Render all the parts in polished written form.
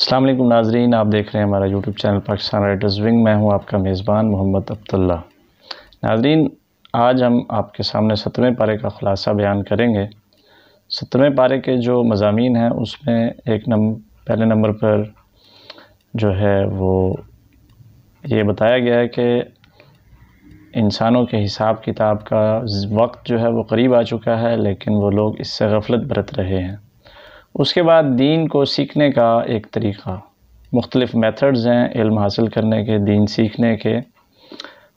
السلام علیکم ناظرین، آپ دیکھ رہے ہیں ہمارا YouTube channel Pakistan writers wing. میں ہوں آپ کا میزبان محمد عبداللہ۔ ناظرین، آج ہم آپ کے سامنے 7ویں پارے کا خلاصہ بیان کریں گے۔ 7ویں پارے کے جو مضامین ہیں اس میں پہلے نمبر پر جو ہے وہ یہ بتایا گیا ہے کہ انسانوں کے حساب کتاب کا وقت جو ہے وہ قریب آ چکا ہے، لیکن وہ لوگ اس سے غفلت برت رہے ہیں۔ اس کے بعد دین کو سیکھنے کا ایک طریقہ، مختلف میتھڈز ہیں علم حاصل کرنے کے، دین سیکھنے کے۔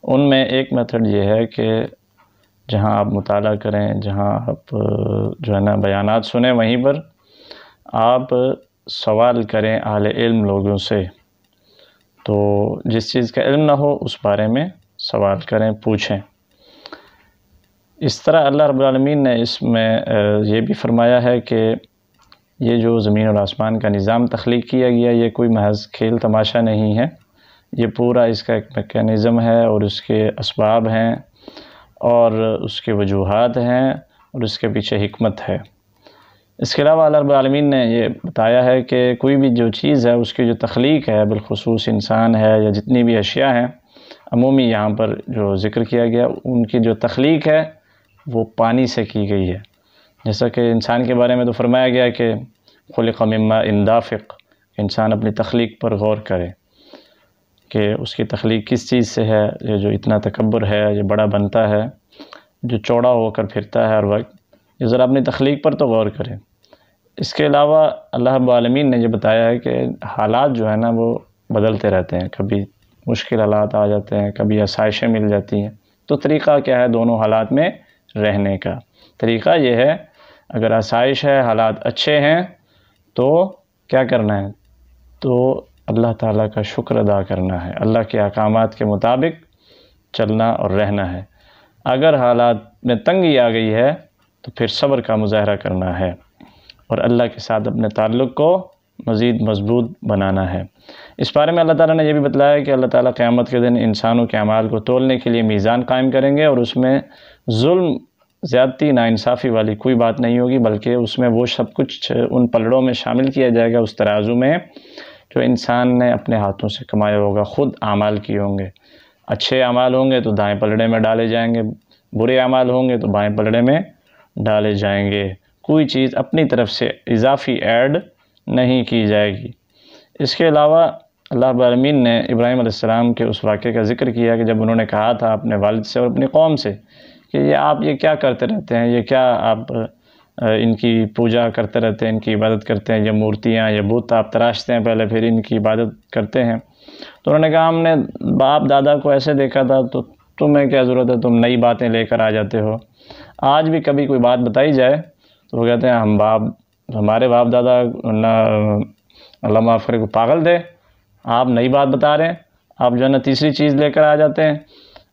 ان میں ایک میتھڈ یہ ہے کہ جہاں آپ مطالعہ کریں، جہاں آپ جو ہے نا بیانات سنیں، وہیں پر آپ سوال کریں اہل علم لوگوں سے۔ تو جس چیز کا علم نہ ہو اس بارے میں سوال کریں، پوچھیں۔ اس طرح اللہ رب العالمین نے اس میں یہ بھی فرمایا ہے کہ یہ جو زمین اور آسمان کا نظام تخلیق کیا گیا، یہ کوئی محض کھیل تماشا نہیں ہے، یہ پورا اس کا ایک میکینزم ہے اور اس کے اسباب ہیں اور اس کے وجوہات ہیں اور اس کے پیچھے حکمت ہے۔ اس کے علاوہ اللہ رب العالمین نے یہ بتایا ہے کہ کوئی بھی جو چیز ہے اس کی جو تخلیق ہے، بالخصوص انسان ہے یا جتنی بھی اشیاء ہیں، عمومی یہاں پر جو ذکر کیا گیا، ان کی جو تخلیق ہے وہ پانی سے کی گئی ہے۔ جیسا کہ انسان کے بارے میں تو فرمایا گیا کہ خلق من ماء دافق، انسان اپنی تخلیق پر غور کرے کہ اس کی تخلیق کس چیز سے ہے، یہ جو اتنا تکبر ہے، یہ بڑا بنتا ہے، جو چوڑا ہو کر پھرتا ہے ہر وقت، یہ ذرا اپنی تخلیق پر تو غور کرے۔ اس کے علاوہ اللہ رب العالمین نے یہ بتایا ہے کہ حالات جو ہے نا وہ بدلتے رہتے ہیں، کبھی مشکل حالات آ جاتے ہیں، کبھی آسائشیں مل جاتی ہیں۔ تو طریقہ کیا ہے دونوں حالات میں رہنے کا؟ طریقہ یہ ہے، اگر آسائش ہے، حالات اچھے ہیں، تو کیا کرنا ہے؟ تو اللہ تعالیٰ کا شکر ادا کرنا ہے، اللہ کے احکامات کے مطابق چلنا اور رہنا ہے۔ اگر حالات میں تنگی آ گئی ہے تو پھر صبر کا مظاہرہ کرنا ہے اور اللہ کے ساتھ اپنے تعلق کو مزید مضبوط بنانا ہے۔ اس بارے میں اللہ تعالیٰ نے یہ بھی بتلایا کہ اللہ تعالیٰ قیامت کے دن انسانوں کے اعمال کو تولنے کے لیے میزان قائم کریں گے اور اس میں ظلم، زیادتی، ناانصافی والی کوئی بات نہیں ہوگی، بلکہ اس میں وہ سب کچھ ان پلڑوں میں شامل کیا جائے گا، اس ترازو میں جو انسان نے اپنے ہاتھوں سے کمایا ہوگا، خود اعمال کیے ہوں گے۔ اچھے اعمال ہوں گے تو دائیں پلڑے میں ڈالے جائیں گے، برے اعمال ہوں گے تو بائیں پلڑے میں ڈالے جائیں گے۔ کوئی چیز اپنی طرف سے اضافی ایڈ نہیں کی جائے گی۔ اس کے علاوہ اللہ رب العالمین نے ابراہیم علیہ السلام کے اس واقعے کا ذکر کیا کہ جب انہوں نے کہا تھا اپنے والد سے اور اپنی قوم سے کہ آپ یہ کیا کرتے رہتے ہیں، یہ کیا آپ ان کی پوجا کرتے رہتے ہیں، ان کی عبادت کرتے ہیں، یہ مورتیاں، یہ بت آپ تراشتے ہیں پہلے پھر ان کی عبادت کرتے ہیں۔ تو انہوں نے کہا ہم نے باپ دادا کو ایسے دیکھا تھا، تو تمہیں کیا ضرورت ہے، تم نئی باتیں لے کر آ جاتے ہو۔ آج بھی کبھی کوئی بات بتائی جائے تو وہ کہتے ہیں ہمارے باپ دادا نہ اللہ معاف کرے کو پاگل تھے، آپ نئی بات بتا رہے ہیں، آپ جو ہے نا تیسری چیز لے کر آ جاتے ہیں،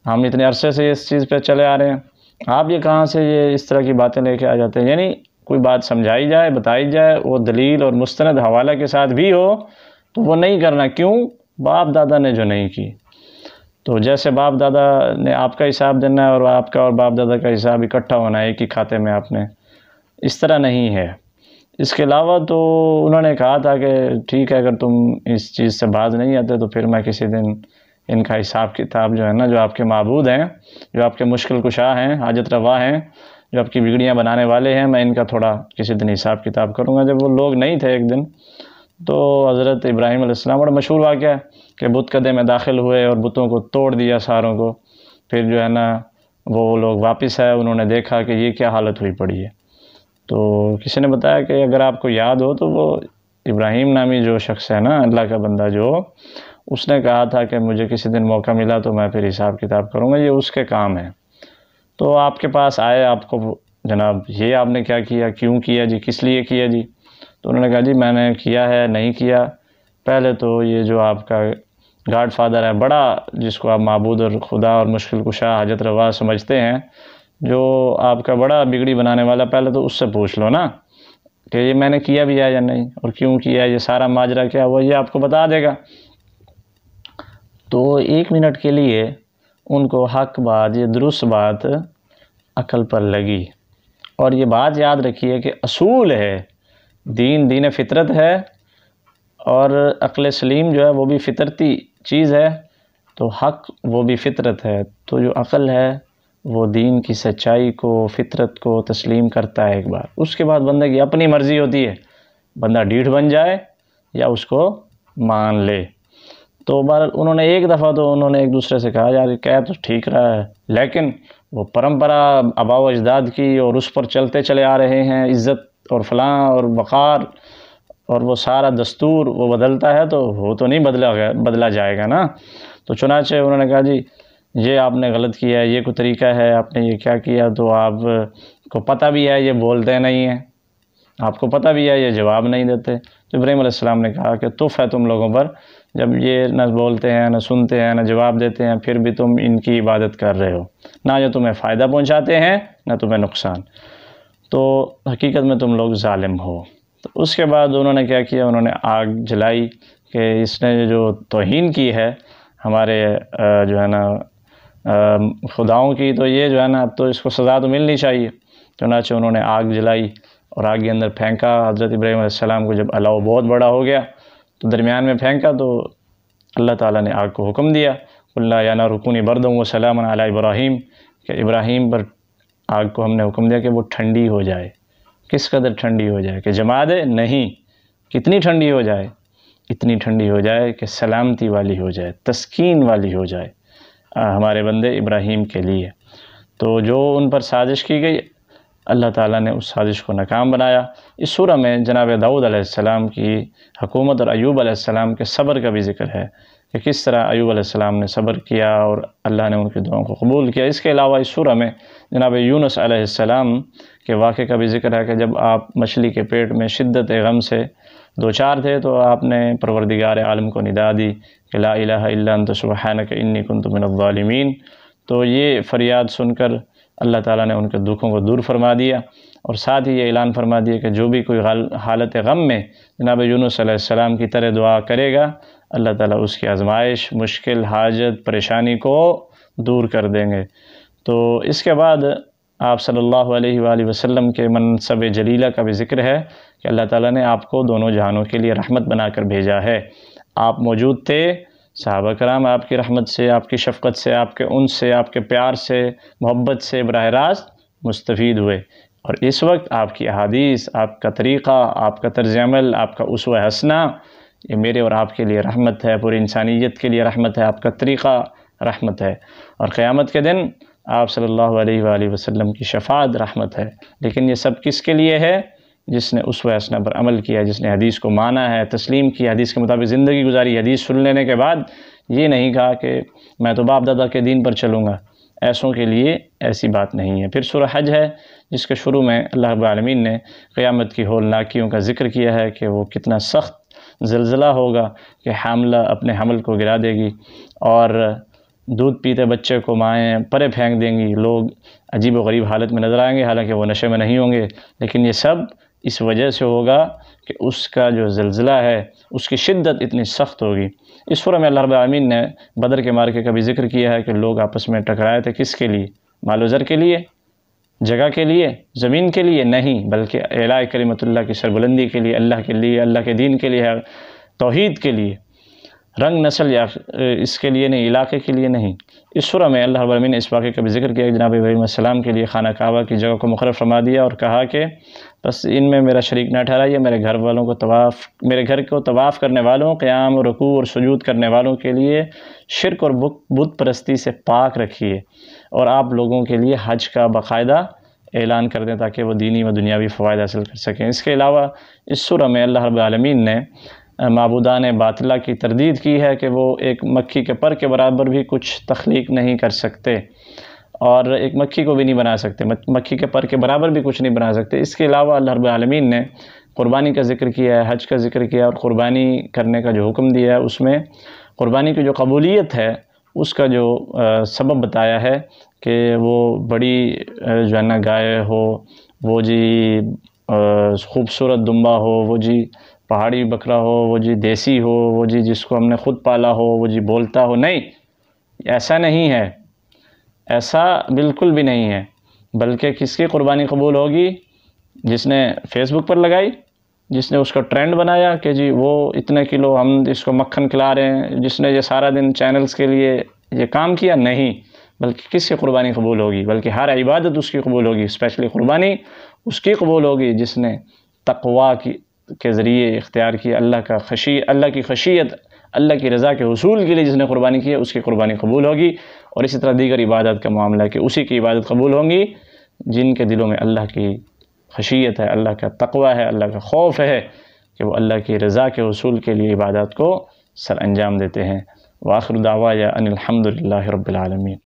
ہم اتنے عرصے سے اس چیز پہ چلے آ رہے ہیں، آپ یہ کہاں سے یہ اس طرح کی باتیں لے کے آ جاتے ہیں۔ یعنی کوئی بات سمجھائی جائے، بتائی جائے، وہ دلیل اور مستند حوالہ کے ساتھ بھی ہو تو وہ نہیں کرنا۔ کیوں؟ باپ دادا نے جو نہیں کی۔ تو جیسے باپ دادا نے آپ کا حساب دینا ہے اور آپ کا اور باپ دادا کا حساب اکٹھا ہونا ہے ایک ہی کھاتے میں، آپ نے اس طرح نہیں ہے۔ اس کے علاوہ تو انہوں نے کہا تھا کہ ٹھیک ہے اگر تم اس چیز سے باز نہیں آتے تو پھر میں کسی دن ان کا حساب کتاب جو ہے نا، جو آپ کے معبود ہیں، جو آپ کے مشکل کشا ہیں، حاجت روا ہیں، جو آپ کی بگڑیاں بنانے والے ہیں، میں ان کا تھوڑا کسی دن حساب کتاب کروں گا۔ جب وہ لوگ نہیں تھے ایک دن تو حضرت ابراہیم علیہ السلام، بڑا مشہور واقعہ ہے کہ بت کدے میں داخل ہوئے اور بتوں کو توڑ دیا ساروں کو، پھر جو ہے نا وہ لوگ واپس آئے، انہوں نے دیکھا کہ یہ کیا حالت ہوئی پڑی ہے۔ تو کسی نے بتایا کہ اگر آپ کو یاد ہو تو وہ ابراہیم نامی جو شخص ہے نا، اللہ کا بندہ، جو اس نے کہا تھا کہ مجھے کسی دن موقع ملا تو میں پھر حساب کتاب کروں گا، یہ اس کے کام ہے۔ تو آپ کے پاس آئے، آپ کو جناب یہ آپ نے کیا کیا، کیوں کیا جی، کس لیے کیا جی؟ تو انہوں نے کہا جی میں نے کیا ہے، نہیں کیا۔ پہلے تو یہ جو آپ کا گاڈ فادر ہے، بڑا جس کو آپ معبود اور خدا اور مشکل کشا، حاجت روا سمجھتے ہیں، جو آپ کا بڑا بگڑی بنانے والا، پہلے تو اس سے پوچھ لو نا کہ یہ میں نے کیا بھی ہے یا نہیں، اور کیوں کیا، یہ سارا ماجرا کیا ہوا، یہ آپ کو بتا دے گا۔ تو 1 منٹ کے لیے ان کو حق بات، یہ درست بات عقل پر لگی۔ اور یہ بات یاد رکھیے کہ اصول ہے، دین فطرت ہے اور عقل سلیم جو ہے وہ بھی فطرتی چیز ہے، تو حق وہ بھی فطرت ہے، تو جو عقل ہے وہ دین کی سچائی کو، فطرت کو تسلیم کرتا ہے ایک بار، اس کے بعد بندے کی اپنی مرضی ہوتی ہے، بندہ ڈیٹھ بن جائے یا اس کو مان لے۔ تو بہرحال انہوں نے ایک دفعہ تو انہوں نے ایک دوسرے سے کہا یار کہہ تو ٹھیک رہا ہے، لیکن وہ پرمپرا آباء و اجداد کی اور اس پر چلتے چلے آ رہے ہیں، عزت اور فلاں اور وقار اور وہ سارا دستور وہ بدلتا ہے تو وہ تو نہیں بدلا جائے گا نا۔ تو چنانچہ انہوں نے کہا جی یہ آپ نے غلط کیا ہے، یہ کوئی طریقہ ہے، آپ نے یہ کیا کیا، تو آپ کو پتہ بھی ہے یہ بولتے نہیں ہیں، آپ کو پتہ بھی ہے یہ جواب نہیں دیتے۔ تو ابراہیم علیہ السلام نے کہا کہ تف ہے تم لوگوں پر، جب یہ نہ بولتے ہیں نہ سنتے ہیں نہ جواب دیتے ہیں، پھر بھی تم ان کی عبادت کر رہے ہو، نہ جو تمہیں فائدہ پہنچاتے ہیں نہ تمہیں نقصان، تو حقیقت میں تم لوگ ظالم ہو۔ تو اس کے بعد انہوں نے کیا کیا، انہوں نے آگ جلائی کہ اس نے جو توہین کی ہے ہمارے جو ہے نا خداؤں کی، تو یہ جو ہے نا اب تو اس کو سزا تو ملنی چاہیے۔ چنانچہ انہوں نے آگ جلائی اور آگ کے اندر پھینکا۔ حضرت ابراہیم علیہ السلام کو جب الاؤ بہت بڑا ہو گیا تو درمیان میں پھینکا، تو اللہ تعالیٰ نے آگ کو حکم دیا قُلْنَا يَا نَارُ كُونِي بَرْدًا وَسَلَامًا عَلَىٰ ابراہیم، کہ ابراہیم پر آگ کو ہم نے حکم دیا کہ وہ ٹھنڈی ہو جائے۔ کس قدر ٹھنڈی ہو جائے کہ جما دے؟ نہیں، کتنی ٹھنڈی ہو جائے؟ اتنی ٹھنڈی ہو جائے کہ سلامتی والی ہو جائے، تسکین والی ہو جائے ہمارے بندے ابراہیم کے لیے۔ تو جو ان پر سازش کی گئی اللہ تعالیٰ نے اس سازش کو ناکام بنایا۔ اس سورہ میں جناب داؤد علیہ السلام کی حکومت اور ایوب علیہ السلام کے صبر کا بھی ذکر ہے کہ کس طرح ایوب علیہ السلام نے صبر کیا اور اللہ نے ان کی دعاؤں کو قبول کیا۔ اس کے علاوہ اس سورہ میں جناب یونس علیہ السلام کے واقعے کا بھی ذکر ہے کہ جب آپ مچھلی کے پیٹ میں شدت غم سے دوچار تھے تو آپ نے پروردگار عالم کو ندا دی کہ لا الہ الا انت سبحانک انی کنت من الظالمین۔ تو یہ فریاد سن کر اللہ تعالیٰ نے ان کے دکھوں کو دور فرما دیا، اور ساتھ ہی یہ اعلان فرما دیا کہ جو بھی کوئی حالت غم میں جناب یونس علیہ السلام کی طرح دعا کرے گا اللہ تعالیٰ اس کی آزمائش، مشکل، حاجت، پریشانی کو دور کر دیں گے۔ تو اس کے بعد آپ صلی اللہ علیہ وآلہ وسلم کے منصب جلیلہ کا بھی ذکر ہے کہ اللہ تعالیٰ نے آپ کو دونوں جہانوں کے لیے رحمت بنا کر بھیجا ہے۔ آپ موجود تھے، صحابہ کرام آپ کی رحمت سے، آپ کی شفقت سے، آپ کے انس سے، آپ کے پیار سے، محبت سے براہ راست مستفید ہوئے، اور اس وقت آپ کی احادیث، آپ کا طریقہ، آپ کا طرز عمل، آپ کا اسوہ حسنہ یہ میرے اور آپ کے لیے رحمت ہے، پوری انسانیت کے لیے رحمت ہے، آپ کا طریقہ رحمت ہے، اور قیامت کے دن آپ صلی اللہ علیہ وآلہ وسلم کی شفاعت رحمت ہے۔ لیکن یہ سب کس کے لیے ہے؟ جس نے اسوہ حسنہ پر عمل کیا، جس نے حدیث کو مانا ہے، تسلیم کی، حدیث کے مطابق زندگی گزاری۔ حدیث سن لینے کے بعد یہ نہیں کہا کہ میں تو باپ دادا کے دین پر چلوں گا، ایسوں کے لیے ایسی بات نہیں ہے۔ پھر سورہ حج ہے جس کے شروع میں اللہ رب العالمین نے قیامت کی ہولناکیوں کا ذکر کیا ہے کہ وہ کتنا سخت زلزلہ ہوگا کہ حاملہ اپنے حمل کو گرا دے گی، اور دودھ پیتے بچے کو مائیں پرے پھینک دیں گی، لوگ عجیب و غریب حالت میں نظر آئیں گے، حالانکہ وہ نشے میں نہیں ہوں گے، لیکن یہ سب اس وجہ سے ہوگا کہ اس کا جو زلزلہ ہے اس کی شدت اتنی سخت ہوگی۔ اس سورہ میں اللہ رب العالمین نے بدر کے معرکے کا بھی ذکر کیا ہے کہ لوگ آپس میں ٹکرائے تھے، کس کے لیے؟ مال و زر کے لیے، جگہ کے لیے، زمین کے لیے نہیں، بلکہ اعلاء کلمت اللہ کی سربلندی کے لیے، اللہ کے لیے، اللہ کے دین کے لیے، توحید کے لیے، رنگ نسل یا اس کے لیے نہیں، علاقے کے لیے نہیں۔ اس سورہ میں اللہ رب العالمین نے اس واقعے کا بھی ذکر کیا کہ جناب ابراہیم علیہ السلام کے لیے خانہ کعبہ کی جگہ کو مقرر فرما دیا اور کہا کہ بس ان میں میرا شریک نہ ٹھہرائیے، میرے گھر کو طواف کرنے والوں، قیام و رکوع اور سجود کرنے والوں کے لیے شرک اور بت پرستی سے پاک رکھیے، اور آپ لوگوں کے لیے حج کا باقاعدہ اعلان کر دیں تاکہ وہ دینی و دنیاوی فوائد حاصل کر سکیں۔ اس کے علاوہ اس سورہ میں اللہ رب العالمین نے معبودان باطلہ کی تردید کی ہے کہ وہ ایک مکھی کے پر کے برابر بھی کچھ تخلیق نہیں کر سکتے، اور ایک مکھی کو بھی نہیں بنا سکتے، مکھی کے پر کے برابر بھی کچھ نہیں بنا سکتے۔ اس کے علاوہ اللہ رب العالمین نے قربانی کا ذکر کیا ہے، حج کا ذکر کیا، اور قربانی کرنے کا جو حکم دیا ہے اس میں قربانی کی جو قبولیت ہے اس کا جو سبب بتایا ہے کہ وہ بڑی جو ہے نا گائے ہو، وہ جی خوبصورت دمبا ہو، وہ جی پہاڑی بکرا ہو، وہ جی دیسی ہو، وہ جی جس کو ہم نے خود پالا ہو، وہ جی بولتا ہو، نہیں، ایسا نہیں ہے، ایسا بالکل بھی نہیں ہے۔ بلکہ کس کی قربانی قبول ہوگی؟ جس نے فیس بک پر لگائی، جس نے اس کا ٹرینڈ بنایا کہ جی وہ اتنے کلو ہم اس کو مکھن کھلا رہے ہیں، جس نے یہ سارا دن چینلز کے لیے یہ کام کیا، نہیں، بلکہ کس کی قربانی قبول ہوگی؟ بلکہ ہر عبادت اس کی قبول ہوگی، اسپیشلی قربانی اس کی قبول ہوگی جس نے تقویٰ کے ذریعے اختیار کیا، اللہ کی خشیت، اللہ کی رضا کے حصول کے لیے جس نے قربانی کی ہے، اس کی قربانی قبول ہوگی۔ اور اسی طرح دیگر عبادت کا معاملہ ہے کہ اسی کی عبادت قبول ہوں گی جن کے دلوں میں اللہ کی خشیت ہے، اللہ کا تقویٰ ہے، اللہ کا خوف ہے، کہ وہ اللہ کی رضا کے حصول کے لیے عبادات کو سر انجام دیتے ہیں۔ وآخر دعوایا ان الحمد للہ رب العالمین۔